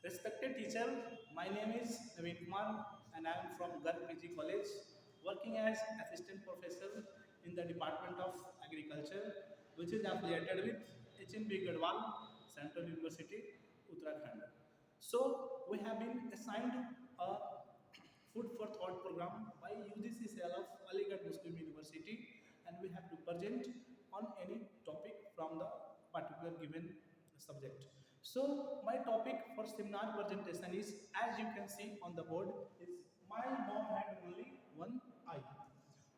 Respected teacher, my name is Naveen Kumar and I am from Garg PG College, working as assistant professor in the Department of Agriculture, which is affiliated with HNB Gadwal Central University, Uttarakhand. So we have been assigned a food for thought program by UGC cell of Aligarh Muslim University, and we have to present on any topic from the particular given subject. So my topic for seminar presentation is, as you can see on the board, is my mom had only one eye.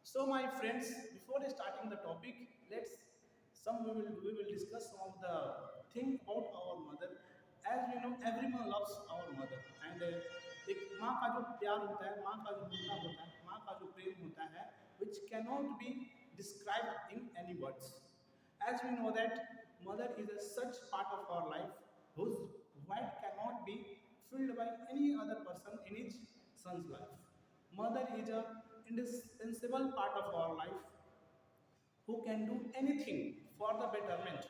So my friends, before starting the topic, we will discuss some of the thing about our mother. As we know, everyone loves our mother, and एक माँ का जो प्यार होता है, माँ का जो ममता होता है, माँ का जो प्रेम होता है, which cannot be described in any words. As we know that mother is a such part of our life whose void cannot be filled by any other person in his son's life. Mother is a indispensable part of our life who can do anything for the betterment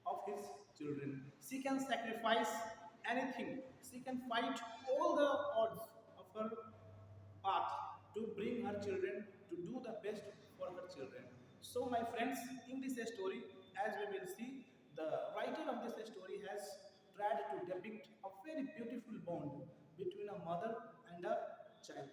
of his children. She can sacrifice anything. She can fight all the odds of her path to bring her children to do the best for her children. So, my friends, in this story, as we will see, the writer of this story has tried to depict a very beautiful bond between a mother and a child.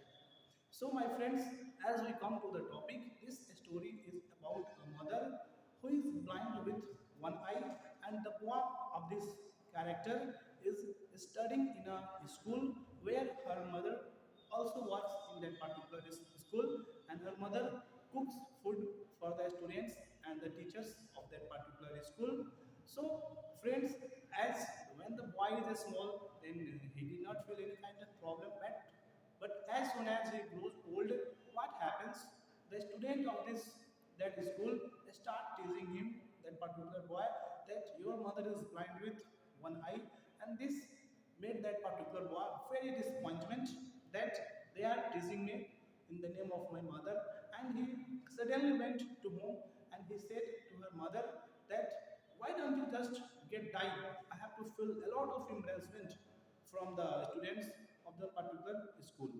So, my friends, as we come to the topic, this story is about a mother who is blind with one eye, and the boy of this character is studying in a school where her mother also works in that particular school, and her mother cooks food for the students and the teachers of that particular school. So, friends, as when the boy is small, then he did not feel any kind of problem, but as soon as he grows old, what happens? The student of this that school start teasing him, that particular boy, that your mother is blind with one eye, and this made that particular boy very disappointment that they are teasing me in the name of my mother, and he suddenly went to home and he said to her mother that why don't you just get died? I have to feel a lot of embarrassment from the students of the particular school.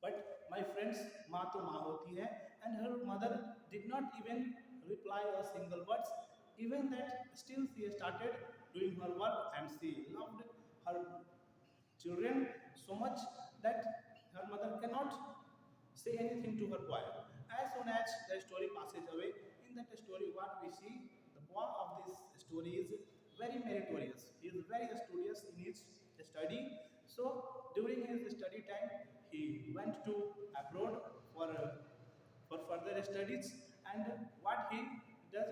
But my friends, माँ तो माँ होती है, and her mother did not even reply a single words. Even that, still she started doing her work, and she loved her children so much that her mother cannot say anything to her boy. As soon as the story passes away, in that story, what we see, the boy of this story is very meritorious. He is very studious in his study. So during his study time, he went to abroad for further studies. And what he does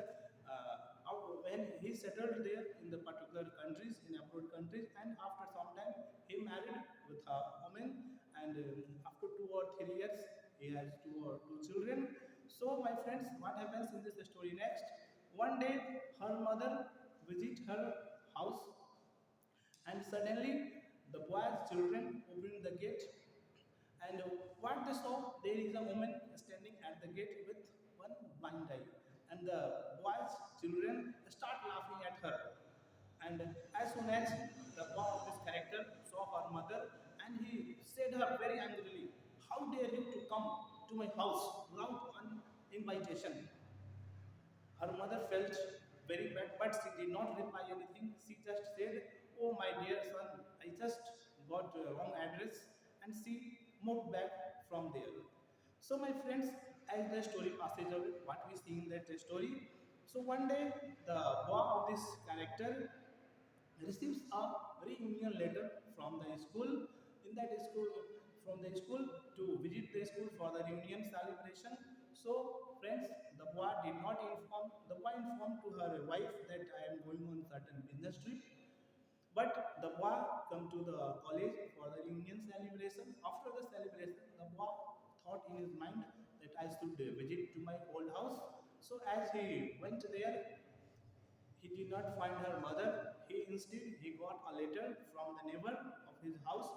when he settled there in the particular countries, in abroad countries, and after some time he married with a woman, and after 2 or 3 years he has two children. So my friends, what happens in this story next? One day her mother visit her house, and suddenly the boy's children opened the gate, and what they saw, there is a woman standing at the gate with one blind eye, and the boy's children start laughing at her. And as soon as the boy of this character saw her mother, and he said her very angrily, "How dare you to come to my house without an invitation?" Her mother felt very bad, but she did not reply anything. She just said, "Oh, my dear son, I just got wrong address," and she moved back from there. So, my friends, as the story passes away, what we see in that story. So, one day, the boy of this character receives a reunion letter from the school. In that school, from the school to visit the school for the reunion celebration. So, friends, the boy informed to her wife that I am going on certain business trip. But the boy come to the college for the reunion celebration. After the celebration, the boy thought in his mind that I should visit to my old house. So as he went there, he did not find her mother. He got a letter from the neighbor of his house,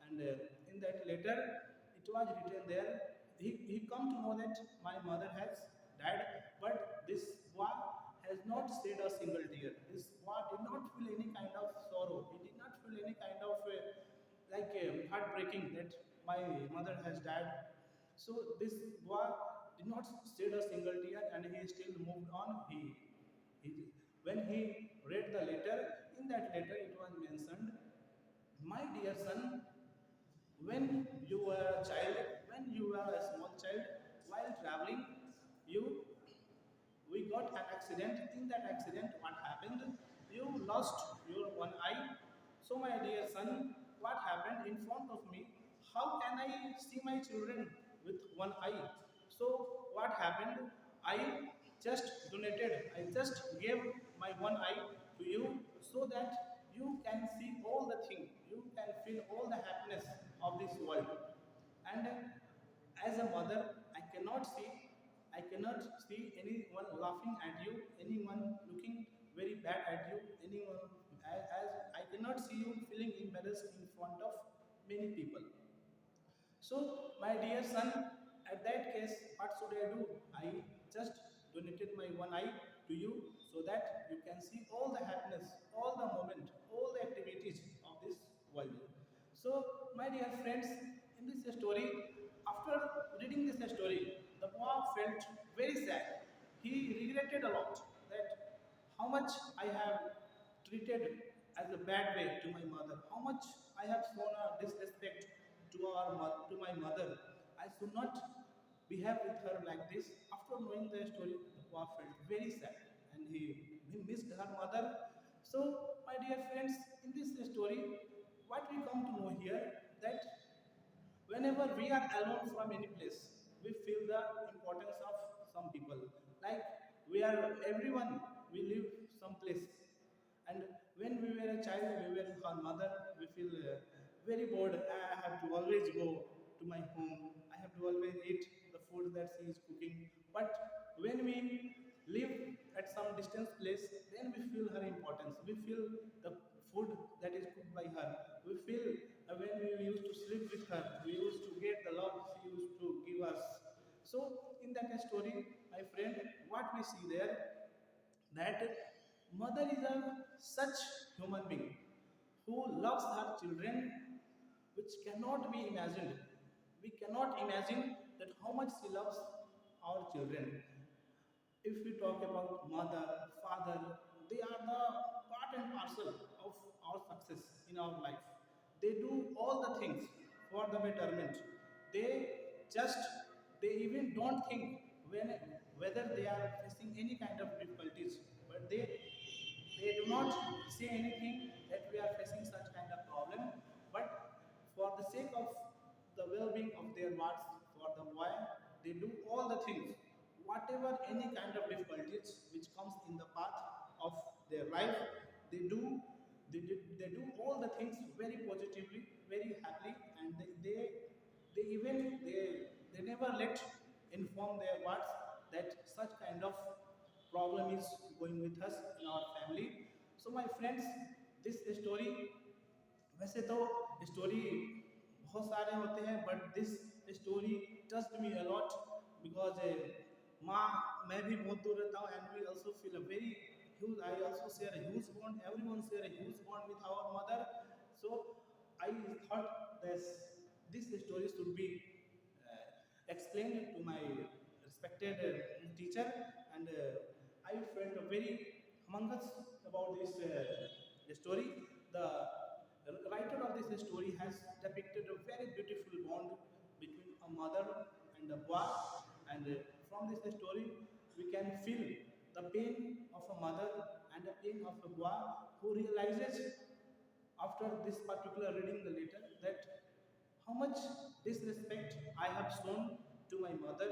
and in that letter, it was written there. He come to know that my mother has died, but this boy has not shed a single tear. This boy did not feel any kind of sorrow. He did not feel any kind of heartbreaking that my mother has died. So this boy did not shed a single tear, and he still moved on. He when he read the letter, in that letter it was mentioned, "My dear son, when you were a child, when you were a small child, while traveling, you we got an accident. In that accident, what happened? You lost your one eye. So, my dear son, what happened in front of me? How can I see my children with one eye? So, what happened? I just donated, I just gave my one eye to you so that you can see all the things, you can feel all the happiness of this world. And as a mother, I cannot see anyone laughing at you, anyone looking very bad at you, anyone as I cannot see you feeling embarrassed in front of many people. So, my dear son, at that case, what should I do? I just donated my one eye to you so that you can see all the happiness, all the moment, all the activities of this world. So, my dear friends, in this story, after reading this story, the boy felt very sad. He regretted a lot that how much I have treated as a bad way to my mother, how much I have shown a disrespect to my mother. I should not behave with her like this. After knowing the story, the boy felt very sad and he missed her mother. So, my dear friends, in this story, what we come to know here that whenever we are alone from any place, we feel the importance of some people. Like we are everyone, we live some place. And when we were a child, we were with our mother, we feel very bored. I have to always go to my home. I have to always eat the food that she is cooking. But when we live at some distant place, then we feel her importance. We feel the food that is cooked by her. We feel when we used to sleep with her, we used to get the love she used to give us. So, in that story, my friend, what we see there that mother is a such human being who loves her children which cannot be imagined. We cannot imagine that how much she loves our children. If we talk about mother, father, they are the part and parcel of our success in our life. They do all the things for the betterment. They just, they even don't think when whether they are facing any kind of difficulties, but they do not say anything that we are facing such kind of problem, but for the sake of the well-being of their wards, for the boy, they do all the things, whatever any kind of difficulties which comes in the path of their life, they do they do all the things very positively, very happily, and they never let inform their wards that such kind of problem is going with us in our family. So my friends, this story, वैसे तो story बहुत सारे होते हैं but this story touched me a lot because माँ मैं भी बहुत दूर रहता हूँ and we also feel a very huge I also share a huge bond everyone share a huge bond with our mother so I thought this story should be explained to my respected teacher and I felt very humongous about this story. The writer of this story has depicted a very beautiful bond between a mother and a boy, and from this story, we can feel the pain of a mother and the pain of a boy who realizes after this particular reading the letter that how much disrespect I have shown to my mother,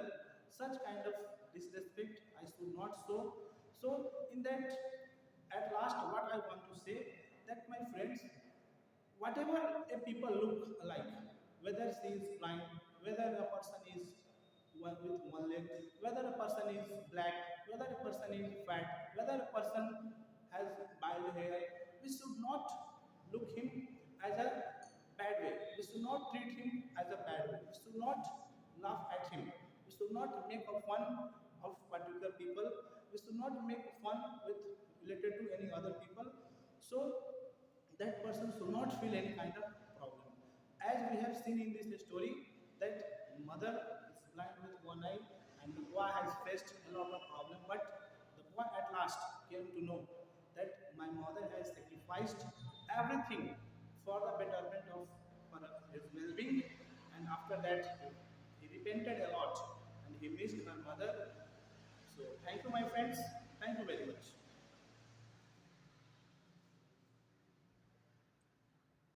such kind of disrespect I should not show. So, in that, at last, what I want to say that my friends, whatever a people look alike, whether she is blind, whether a person is one with one leg, whether a person is black, whether a person is fat, whether a person has bald hair, we should not look him as a bad way. We should not treat him as a bad way. We should not laugh at him. We should not make a fun of particular people. We should not make fun with related to any other people. So that person should not feel any kind of problem. As we have seen in this story, that mother is blind with one eye and the boy has faced a lot of problem, but the boy at last came to know that my mother has sacrificed everything for the betterment of his well-being, and after that he repented a lot and he missed her mother. So thank you, my friends. Thank you very much.